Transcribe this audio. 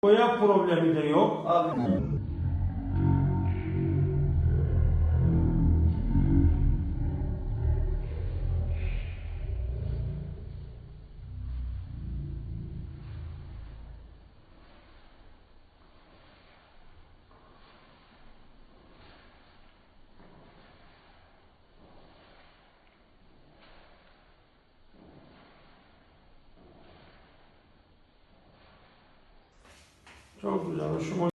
Boya problemi de yok. Abi. Çok güzel. Hoşuma